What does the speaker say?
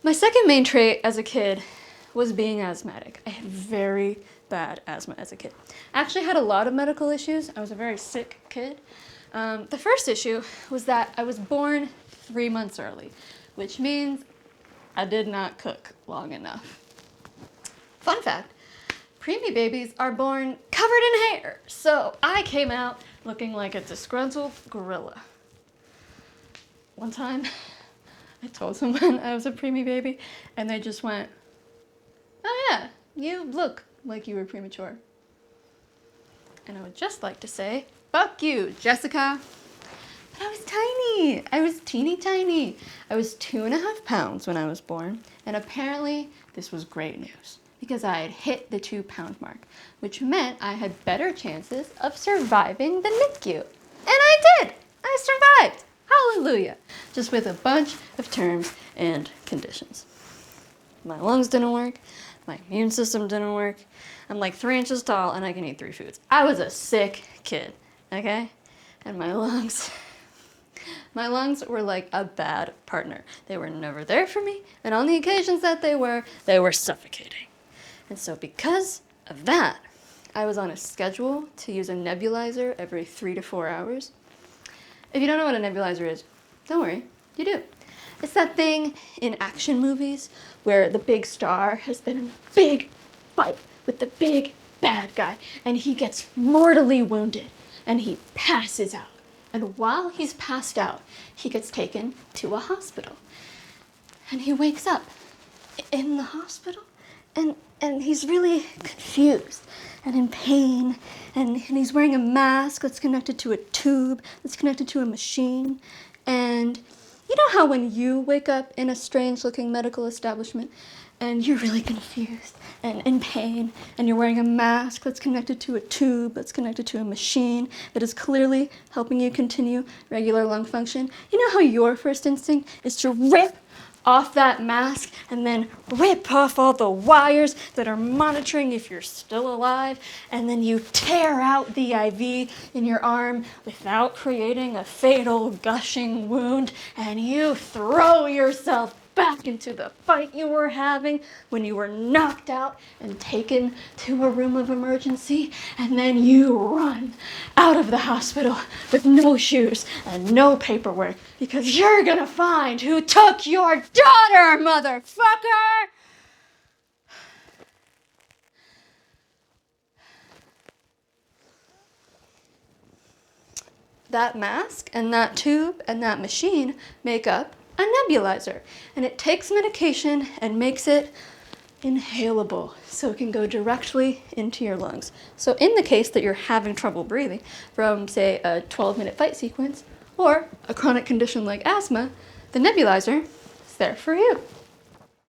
My second main trait as a kid was being asthmatic. I had very bad asthma as a kid. I actually had a lot of medical issues. I was a very sick kid. The first issue was that I was born 3 months early, which means I did not cook long enough. Fun fact, preemie babies are born covered in hair, so I came out looking like a disgruntled gorilla. One time, I told someone I was a preemie baby, and they just went, "Oh yeah, you look like you were premature." And I would just like to say, fuck you, Jessica. But I was tiny. I was teeny tiny. I was 2.5 pounds when I was born, and apparently this was great news because I had hit the 2-pound mark, which meant I had better chances of surviving the NICU. And I did. I survived. Hallelujah. Just with a bunch of terms and conditions. My lungs didn't work. My immune system didn't work. I'm like 3 inches tall and I can eat 3 foods. I was a sick kid, okay? And my lungs were like a bad partner. They were never there for me, and on the occasions that they were suffocating. And so because of that, I was on a schedule to use a nebulizer every 3 to 4 hours. If you don't know what a nebulizer is, don't worry, you do. It's that thing in action movies where the big star has been in a big fight with the big bad guy, and he gets mortally wounded, and he passes out. And while he's passed out, he gets taken to a hospital. And he wakes up in the hospital, and he's really confused and in pain, and he's wearing a mask that's connected to a tube, that's connected to a machine. And you know how when you wake up in a strange-looking medical establishment and you're really confused and in pain, and you're wearing a mask that's connected to a tube, that's connected to a machine that is clearly helping you continue regular lung function? You know how your first instinct is to rip off that mask and then rip off all the wires that are monitoring if you're still alive, and then you tear out the IV in your arm without creating a fatal gushing wound, and you throw yourself back into the fight you were having when you were knocked out and taken to a room of emergency, and then you run out of the hospital with no shoes and no paperwork because you're gonna find who took your daughter, motherfucker! That mask and that tube and that machine make up a nebulizer, and it takes medication and makes it inhalable so it can go directly into your lungs. So in the case that you're having trouble breathing from, say, a 12-minute fight sequence or a chronic condition like asthma, the nebulizer is there for you.